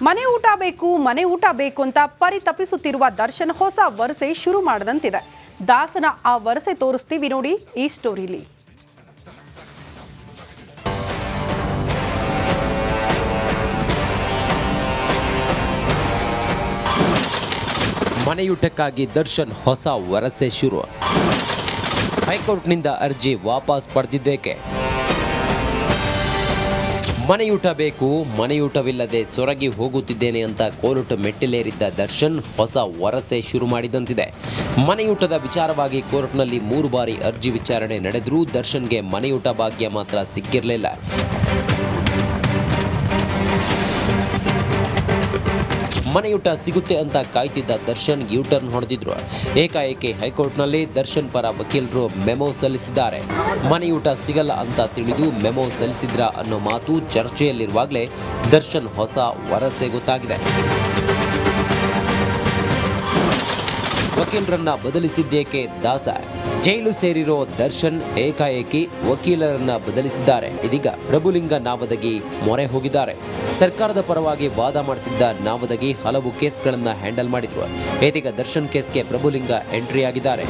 ಮನೆ ಊಟ ಬೇಕು ಅಂತ ಪರಿತಪಿಸುತ್ತಿರುವ ದರ್ಶನ್ ಹೊಸ ವರಸೆ ಶುರು ಮಾಡದಂತಿದೆ. ದಾಸನ ಆ ವರಸೆ ತೋರಿಸ್ತೀವಿ ನೋಡಿ ಈ ಸ್ಟೋರಿಲಿ. ಮನೆಯೂಟಕ್ಕಾಗಿ ದರ್ಶನ್ ಹೊಸ ವರಸೆ ಶುರು. ಹೈಕೋರ್ಟ್ನಿಂದ ಅರ್ಜಿ ವಾಪಸ್ ಪಡೆದಿದ್ದೇಕೆ? ಮನೆಯೂಟ ಬೇಕು, ಮನೆಯೂಟವಿಲ್ಲದೆ ಸೊರಗಿ ಹೋಗುತ್ತಿದ್ದೇನೆ ಅಂತ ಕೋರ್ಟ್ ಮೆಟ್ಟಿಲೇರಿದ್ದ ದರ್ಶನ್ ಹೊಸ ವರಸೆ ಶುರು ಮಾಡಿದಂತಿದೆ. ಮನೆಯೂಟದ ವಿಚಾರವಾಗಿ ಕೋರ್ಟ್ನಲ್ಲಿ 3 ಬಾರಿ ಅರ್ಜಿ ವಿಚಾರಣೆ ನಡೆದರೂ ದರ್ಶನ್ಗೆ ಮನೆಯೂಟ ಭಾಗ್ಯ ಮಾತ್ರ ಸಿಕ್ಕಿರಲಿಲ್ಲ. ಮನೆಯೂಟ ಸಿಗುತ್ತೆ ಅಂತ ಕಾಯ್ತಿದ್ದ ದರ್ಶನ್ ಯೂಟರ್ನ್ ಹೊಡೆದಿದ್ರು. ಏಕಾಏಕಿ ಹೈಕೋರ್ಟ್ನಲ್ಲಿ ದರ್ಶನ್ ಪರ ವಕೀಲರು ಮೆಮೊ ಸಲ್ಲಿಸಿದ್ದಾರೆ. ಮನೆಯೂಟ ಸಿಗಲ್ಲ ಅಂತ ತಿಳಿದು ಮೆಮೊ ಸಲ್ಲಿಸಿದ್ರ ಅನ್ನೋ ಮಾತು ಚರ್ಚೆಯಲ್ಲಿರುವಾಗಲೇ ದರ್ಶನ್ ಹೊಸ ವರಸೆ ಗೊತ್ತಾಗಿದೆ. ವಕೀಲರನ್ನ ಬದಲಿಸಿದ್ದೇಕೆ ದಾಸ? ಜೈಲು ಸೇರಿರೋ ದರ್ಶನ್ ಏಕಾಏಕಿ ವಕೀಲರನ್ನ ಬದಲಿಸಿದ್ದಾರೆ. ಇದೀಗ ಪ್ರಭುಲಿಂಗ ನಾವದಗಿ ಮೊರೆ ಹೋಗಿದ್ದಾರೆ. ಸರ್ಕಾರದ ಪರವಾಗಿ ವಾದ ಮಾಡ್ತಿದ್ದ ನಾವದಗಿ ಹಲವು ಕೇಸ್ಗಳನ್ನ ಹ್ಯಾಂಡಲ್ ಮಾಡಿದ್ರು. ಇದೀಗ ದರ್ಶನ್ ಕೇಸ್ಗೆ ಪ್ರಭುಲಿಂಗ ಎಂಟ್ರಿ ಆಗಿದ್ದಾರೆ.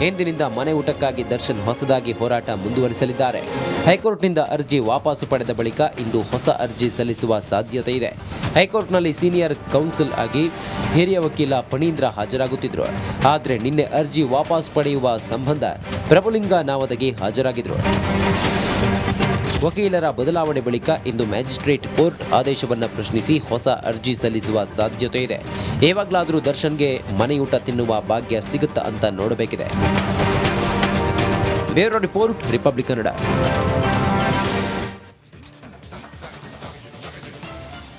ಎಂದಿನಿಂದ ಮನೆ ಊಟಕ್ಕಾಗಿ ದರ್ಶನ್ ಹೊಸದಾಗಿ ಹೋರಾಟ ಮುಂದುವರಿಸಲಿದ್ದಾರೆ. ಹೈಕೋರ್ಟ್ನಿಂದ ಅರ್ಜಿ ವಾಪಸ್ಸು ಪಡೆದ ಬಳಿಕ ಇಂದು ಹೊಸ ಅರ್ಜಿ ಸಲ್ಲಿಸುವ ಸಾಧ್ಯತೆ ಇದೆ. ಹೈಕೋರ್ಟ್ನಲ್ಲಿ ಸೀನಿಯರ್ ಕೌನ್ಸಿಲ್ ಆಗಿ ಹಿರಿಯ ವಕೀಲ ಫಣೀಂದ್ರ ಹಾಜರಾಗುತ್ತಿದ್ರು. ಆದರೆ ನಿನ್ನೆ ಅರ್ಜಿ ವಾಪಸ್ ಪಡೆಯುವ ಸಂಬಂಧ ಪ್ರಭುಲಿಂಗ ನಾವದಗಿ ಹಾಜರಾಗಿದ್ರು. ವಕೀಲರ ಬದಲಾವಣೆ ಬಳಿಕ ಇಂದು ಮ್ಯಾಜಿಸ್ಟ್ರೇಟ್ ಕೋರ್ಟ್ ಆದೇಶವನ್ನು ಪ್ರಶ್ನಿಸಿ ಹೊಸ ಅರ್ಜಿ ಸಲ್ಲಿಸುವ ಸಾಧ್ಯತೆ ಇದೆ. ಯಾವಾಗಲಾದರೂ ದರ್ಶನ್ಗೆ ಮನೆಯೂಟ ತಿನ್ನುವ ಭಾಗ್ಯ ಸಿಗುತ್ತಾ ಅಂತ ನೋಡಬೇಕಿದೆ. Bureau report, Republic Kannada.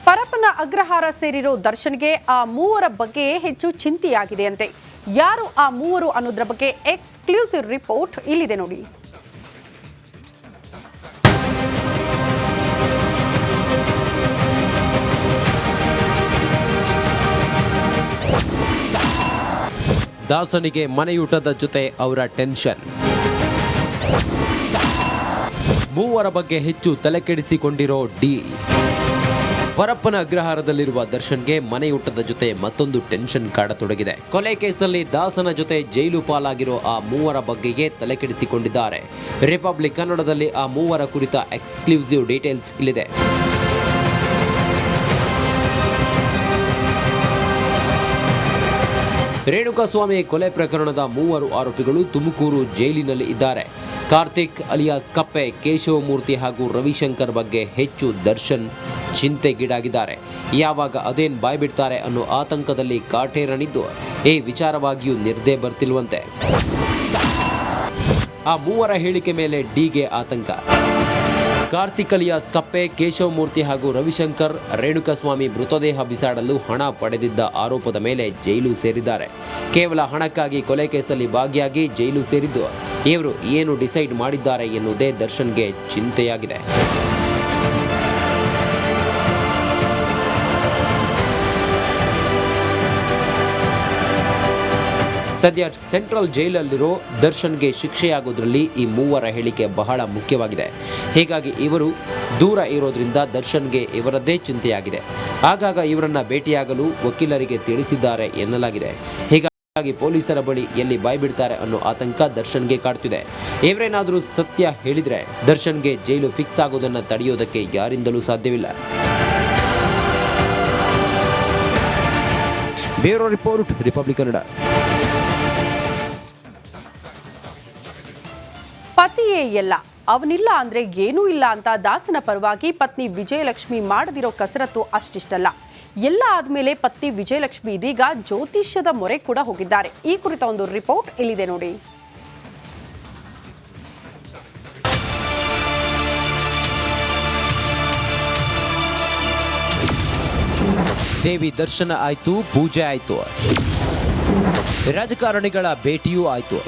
Parappana Agrahara ಸೇರಿರೋ ದರ್ಶನ್ಗೆ ಆ 3 ಬಗ್ಗೆ ಹೆಚ್ಚು ಚಿಂತೆಯಾಗಿದೆಯಂತೆ. ಯಾರು ಆ 3 ಅನ್ನೋದ್ರ ಬಗ್ಗೆ ಎಕ್ಸ್ಕ್ಲೂಸಿವ್ ರಿಪೋರ್ಟ್ ಇಲ್ಲಿದೆ ನೋಡಿ. ದಾಸನಿಗೆ ಮನೆಯೂಟದ ಜೊತೆ ಅವರ ಟೆನ್ಷನ್. 3 ಬಗ್ಗೆ ಹೆಚ್ಚು ತಲೆಕೆಡಿಸಿಕೊಂಡಿರೋ ಡಿ. ಪರಪ್ಪನ ಅಗ್ರಹಾರದಲ್ಲಿರುವ ದರ್ಶನ್ಗೆ ಮನೆಯೂಟದ ಜೊತೆ ಮತ್ತೊಂದು ಟೆನ್ಷನ್ ಕಾಡತೊಡಗಿದೆ. ಕೊಲೆ ಕೇಸಲ್ಲಿ ದಾಸನ ಜೊತೆ ಜೈಲು ಪಾಲಾಗಿರೋ ಆ 3 ಬಗ್ಗೆಯೇ ತಲೆಕೆಡಿಸಿಕೊಂಡಿದ್ದಾರೆ. ರಿಪಬ್ಲಿಕ್ ಕನ್ನಡದಲ್ಲಿ ಆ 3 ಕುರಿತ ಎಕ್ಸ್ಕ್ಲೂಸಿವ್ ಡೀಟೇಲ್ಸ್ ಇಲ್ಲಿದೆ. ರೇಣುಕಾಸ್ವಾಮಿ ಕೊಲೆ ಪ್ರಕರಣದ 3 ಆರೋಪಿಗಳು ತುಮಕೂರು ಜೈಲಿನಲ್ಲಿ ಇದ್ದಾರೆ. ಕಾರ್ತಿಕ್ ಅಲಿಯಾಸ್ ಕಪ್ಪೆ, ಕೇಶವಮೂರ್ತಿ ಹಾಗೂ ರವಿಶಂಕರ್ ಬಗ್ಗೆ ಹೆಚ್ಚು ದರ್ಶನ್ ಚಿಂತೆಗೀಡಾಗಿದ್ದಾರೆ. ಯಾವಾಗ ಅದೇನ್ ಬಾಯ್ಬಿಡ್ತಾರೆ ಅನ್ನೋ ಆತಂಕದಲ್ಲಿ ಕಾಟೇರನಿದ್ದು ಈ ವಿಚಾರವಾಗಿಯೂ ನಿರ್ದೇ ಬರ್ತಿಲ್ವಂತೆ. ಆ 3 ಹೇಳಿಕೆ ಮೇಲೆ ಡಿಗೆ ಆತಂಕ. ಕಾರ್ತಿಕ್ ಅಲಿಯಾಸ್ ಕಪ್ಪೆ, ಕೇಶವಮೂರ್ತಿ ಹಾಗೂ ರವಿಶಂಕರ್ ರೇಣುಕಾಸ್ವಾಮಿ ಮೃತದೇಹ ಬಿಸಾಡಲು ಹಣ ಪಡೆದಿದ್ದ ಆರೋಪದ ಮೇಲೆ ಜೈಲು ಸೇರಿದ್ದಾರೆ. ಕೇವಲ ಹಣಕ್ಕಾಗಿ ಕೊಲೆ ಕೇಸಲ್ಲಿ ಭಾಗಿಯಾಗಿ ಜೈಲು ಸೇರಿದ್ದು ಇವರು ಏನು ಡಿಸೈಡ್ ಮಾಡಿದ್ದಾರೆ ಎನ್ನುವುದೇ ದರ್ಶನ್ಗೆ ಚಿಂತೆಯಾಗಿದೆ. ಸದ್ಯ ಸೆಂಟ್ರಲ್ ಜೈಲಲ್ಲಿರೋ ದರ್ಶನ್ಗೆ ಶಿಕ್ಷೆಯಾಗೋದ್ರಲ್ಲಿ ಈ 3 ಹೇಳಿಕೆ ಬಹಳ ಮುಖ್ಯವಾಗಿದೆ. ಹೀಗಾಗಿ ಇವರು ದೂರ ಇರೋದ್ರಿಂದ ದರ್ಶನ್ಗೆ ಇವರದ್ದೇ ಚಿಂತೆಯಾಗಿದೆ. ಆಗಾಗ ಇವರನ್ನ ಭೇಟಿಯಾಗಲು ವಕೀಲರಿಗೆ ತಿಳಿಸಿದ್ದಾರೆ ಎನ್ನಲಾಗಿದೆ. ಹೀಗಾಗಿ ಪೊಲೀಸರ ಬಳಿ ಎಲ್ಲಿ ಬಾಯ್ಬಿಡ್ತಾರೆ ಅನ್ನೋ ಆತಂಕ ದರ್ಶನ್ಗೆ ಕಾಡ್ತಿದೆ. ಇವರೇನಾದರೂ ಸತ್ಯ ಹೇಳಿದ್ರೆ ದರ್ಶನ್ಗೆ ಜೈಲು ಫಿಕ್ಸ್ ಆಗೋದನ್ನ ತಡೆಯೋದಕ್ಕೆ ಯಾರಿಂದಲೂ ಸಾಧ್ಯವಿಲ್ಲ. Bureau report, Republic Kannada. ಪತಿಯೇ ಎಲ್ಲ, ಅವನಿಲ್ಲ ಅಂದ್ರೆ ಏನೂ ಇಲ್ಲ ಅಂತ ದಾಸನ ಪರವಾಗಿ ಪತ್ನಿ ವಿಜಯಲಕ್ಷ್ಮಿ ಮಾಡದಿರೋ ಕಸರತ್ತು ಅಷ್ಟಿಷ್ಟಲ್ಲ. ಎಲ್ಲ ಆದ್ಮೇಲೆ ಪತ್ನಿ ವಿಜಯಲಕ್ಷ್ಮಿ ಇದೀಗ ಜ್ಯೋತಿಷ್ಯದ ಮೊರೆ ಕೂಡ ಹೋಗಿದ್ದಾರೆ. ಈ ಕುರಿತ ಒಂದು ರಿಪೋರ್ಟ್ ಇಲ್ಲಿದೆ ನೋಡಿ. ದೇವಿ ದರ್ಶನ ಆಯ್ತು, ಪೂಜೆ ಆಯ್ತು, ರಾಜಕಾರಣಿಗಳ ಭೇಟಿಯೂ ಆಯ್ತು.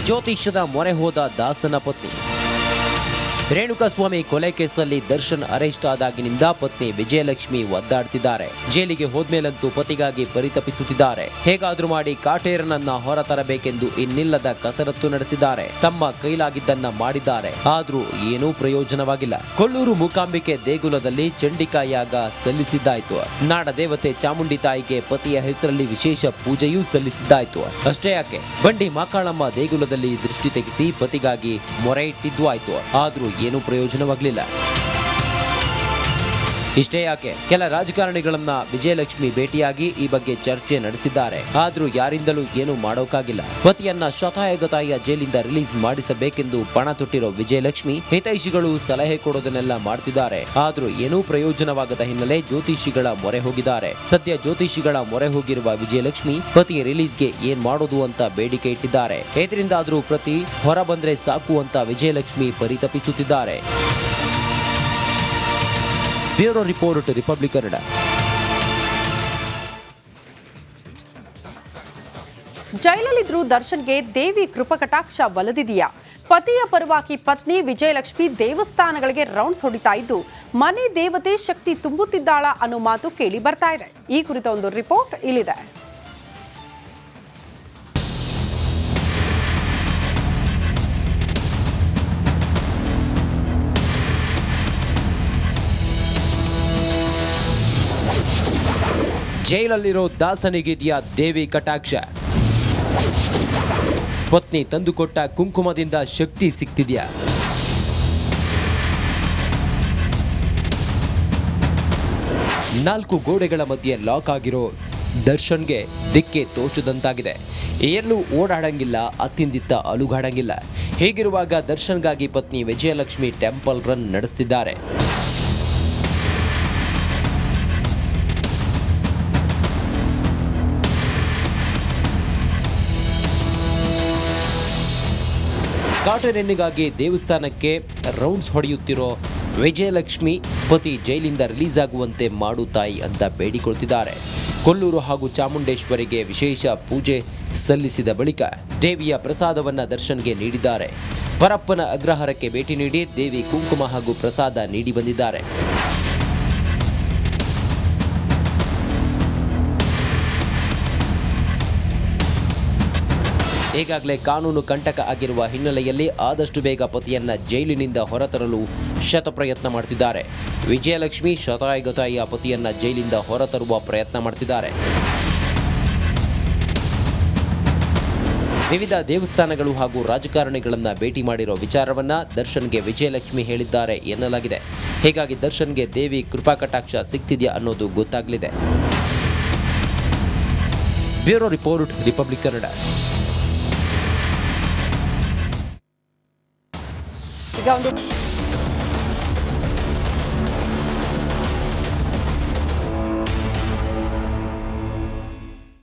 ಜ್ಯೋತಿಷ್ಯದ ಮೊರೆ ಹೋದ ದಾಸನ ಪತ್ನಿ. ರೇಣುಕಾಸ್ವಾಮಿ ಕೊಲೆ ಕೇಸಲ್ಲಿ ದರ್ಶನ್ ಅರೆಸ್ಟ್ ಆದಾಗಿನಿಂದ ಪತ್ನಿ ವಿಜಯಲಕ್ಷ್ಮಿ ಒದ್ದಾಡ್ತಿದ್ದಾರೆ. ಜೈಲಿಗೆ ಹೋದ್ಮೇಲಂತೂ ಪತಿಗಾಗಿ ಪರಿತಪಿಸುತ್ತಿದ್ದಾರೆ. ಹೇಗಾದ್ರೂ ಮಾಡಿ ಕಾಟೇರನನ್ನ ಹೊರತರಬೇಕೆಂದು ಇನ್ನಿಲ್ಲದ ಕಸರತ್ತು ನಡೆಸಿದ್ದಾರೆ. ತಮ್ಮ ಕೈಲಾಗಿದ್ದನ್ನ ಮಾಡಿದ್ದಾರೆ. ಆದ್ರೂ ಏನೂ ಪ್ರಯೋಜನವಾಗಿಲ್ಲ. ಕೊಲ್ಲೂರು ಮೂಕಾಂಬಿಕೆ ದೇಗುಲದಲ್ಲಿ ಚಂಡಿಕಾ ಯಾಗ ಸಲ್ಲಿಸಿದ್ದಾಯ್ತು. ನಾಡ ದೇವತೆ ಚಾಮುಂಡಿ ತಾಯಿಗೆ ಪತಿಯ ಹೆಸರಲ್ಲಿ ವಿಶೇಷ ಪೂಜೆಯೂ ಸಲ್ಲಿಸಿದ್ದಾಯ್ತು. ಅಷ್ಟೇ ಯಾಕೆ, ಬಂಡಿ ಮಾಕಾಳಮ್ಮ ದೇಗುಲದಲ್ಲಿ ದೃಷ್ಟಿ ತೆಗೆಸಿ ಪತಿಗಾಗಿ ಮೊರೆ ಇಟ್ಟಿದ್ದು ಆಯ್ತು. ಆದ್ರೂ ಏನೂ ಪ್ರಯೋಜನವಾಗಲಿಲ್ಲ. ಇಷ್ಟೇ ಯಾಕೆ, ಕೆಲ ರಾಜಕಾರಣಿಗಳನ್ನ ವಿಜಯಲಕ್ಷ್ಮಿ ಭೇಟಿಯಾಗಿ ಈ ಬಗ್ಗೆ ಚರ್ಚೆ ನಡೆಸಿದ್ದಾರೆ. ಆದ್ರೂ ಯಾರಿಂದಲೂ ಏನೂ ಮಾಡೋಕ್ಕಾಗಿಲ್ಲ. ಪತಿಯನ್ನ ಶತಾಯಗತಾಯ ಜೈಲಿಂದ ರಿಲೀಸ್ ಮಾಡಿಸಬೇಕೆಂದು ಪಣ ತೊಟ್ಟಿರೋ ವಿಜಯಲಕ್ಷ್ಮಿ ಹಿತೈಷಿಗಳು ಸಲಹೆ ಕೊಡೋದನ್ನೆಲ್ಲ ಮಾಡ್ತಿದ್ದಾರೆ. ಆದ್ರೂ ಏನೂ ಪ್ರಯೋಜನವಾಗದ ಹಿನ್ನೆಲೆ ಜ್ಯೋತಿಷಿಗಳ ಮೊರೆ ಹೋಗಿದ್ದಾರೆ. ಸದ್ಯ ಜ್ಯೋತಿಷಿಗಳ ಮೊರೆ ಹೋಗಿರುವ ವಿಜಯಲಕ್ಷ್ಮಿ ಪತಿ ರಿಲೀಸ್ಗೆ ಏನ್ ಮಾಡೋದು ಅಂತ ಬೇಡಿಕೆ ಇಟ್ಟಿದ್ದಾರೆ. ಇದರಿಂದಾದ್ರೂ ಪ್ರತಿ ಹೊರ ಬಂದ್ರೆ ಸಾಕು ಅಂತ ವಿಜಯಲಕ್ಷ್ಮಿ ಪರಿತಪಿಸುತ್ತಿದ್ದಾರೆ. Bureau report, Republic Kannada. ಜೈಲಲ್ಲಿದ್ರೂ ದರ್ಶನ್ಗೆ ದೇವಿ ಕೃಪಕಟಾಕ್ಷ ಒಲಿದಿದೆಯಾ? ಪತಿಯ ಪರವಾಗಿ ಪತ್ನಿ ವಿಜಯಲಕ್ಷ್ಮಿ ದೇವಸ್ಥಾನಗಳಿಗೆ ರೌಂಡ್ಸ್ ಹೊಡಿತಾ ಇದ್ದು ಮನೆ ದೇವತೆ ಶಕ್ತಿ ತುಂಬುತ್ತಿದ್ದಾಳ ಅನ್ನೋ ಮಾತು ಕೇಳಿ ಬರ್ತಾ ಇದೆ. ಈ ಕುರಿತ ಒಂದು ರಿಪೋರ್ಟ್ ಇಲ್ಲಿದೆ. ಜೈಲಲ್ಲಿರೋ ದಾಸನಿಗಿದೆಯಾ ದೇವಿ ಕಟಾಕ್ಷ? ಪತ್ನಿ ತಂದುಕೊಟ್ಟ ಕುಂಕುಮದಿಂದ ಶಕ್ತಿ ಸಿಗ್ತಿದ್ಯಾ? ನಾಲ್ಕು ಗೋಡೆಗಳ ಮಧ್ಯೆ ಲಾಕ್ ಆಗಿರೋ ದರ್ಶನ್ಗೆ ದಿಕ್ಕೆ ತೋಚದಂತಾಗಿದೆ. ಎಲ್ಲೂ ಓಡಾಡಂಗಿಲ್ಲ, ಅತ್ತಿಂದಿತ್ತ ಅಲುಗಾಡಂಗಿಲ್ಲ. ಹೀಗಿರುವಾಗ ದರ್ಶನ್ಗಾಗಿ ಪತ್ನಿ ವಿಜಯಲಕ್ಷ್ಮಿ ಟೆಂಪಲ್ ರನ್ ನಡೆಸ್ತಿದ್ದಾರೆ. ಕಾಟೇರನಿಗಾಗಿ ದೇವಸ್ಥಾನಕ್ಕೆ ರೌಂಡ್ಸ್ ಹೊಡೆಯುತ್ತಿರೋ ವಿಜಯಲಕ್ಷ್ಮಿ ಪತಿ ಜೈಲಿಂದ ರಿಲೀಸ್ ಆಗುವಂತೆ ಮಾಡು ತಾಯಿ ಅಂತ ಬೇಡಿಕೊಳ್ತಿದ್ದಾರೆ. ಕೊಲ್ಲೂರು ಹಾಗೂ ಚಾಮುಂಡೇಶ್ವರಿಗೆ ವಿಶೇಷ ಪೂಜೆ ಸಲ್ಲಿಸಿದ ಬಳಿಕ ದೇವಿಯ ಪ್ರಸಾದವನ್ನ ದರ್ಶನ್ಗೆ ನೀಡಿದ್ದಾರೆ. ಪರಪ್ಪನ ಅಗ್ರಹಾರಕ್ಕೆ ಭೇಟಿ ನೀಡಿ ದೇವಿ ಕುಂಕುಮ ಹಾಗೂ ಪ್ರಸಾದ ನೀಡಿ ಬಂದಿದ್ದಾರೆ. ಈಗಾಗಲೇ ಕಾನೂನು ಕಂಟಕ ಆಗಿರುವ ಹಿನ್ನೆಲೆಯಲ್ಲಿ ಆದಷ್ಟು ಬೇಗ ಪತಿಯನ್ನ ಜೈಲಿನಿಂದ ಹೊರತರಲು ಶತಪ್ರಯತ್ನ ಮಾಡ್ತಿದ್ದಾರೆ. ವಿಜಯಲಕ್ಷ್ಮಿ ಶತಾಯಗತಾಯ ಪತಿಯನ್ನ ಜೈಲಿಂದ ಹೊರತರುವ ಪ್ರಯತ್ನ ಮಾಡ್ತಿದ್ದಾರೆ. ವಿವಿಧ ದೇವಸ್ಥಾನಗಳು ಹಾಗೂ ರಾಜಕಾರಣಿಗಳನ್ನ ಭೇಟಿ ಮಾಡಿರೋ ವಿಚಾರವನ್ನ ದರ್ಶನ್ಗೆ ವಿಜಯಲಕ್ಷ್ಮಿ ಹೇಳಿದ್ದಾರೆ ಎನ್ನಲಾಗಿದೆ. ಹೀಗಾಗಿ ದರ್ಶನ್ಗೆ ದೇವಿ ಕೃಪಾ ಕಟಾಕ್ಷ ಸಿಗ್ತಿದೆಯಾ ಅನ್ನೋದು ಗೊತ್ತಾಗಲಿದೆ. Bureau report, Republic Kannada. ಈಗ ಒಂದು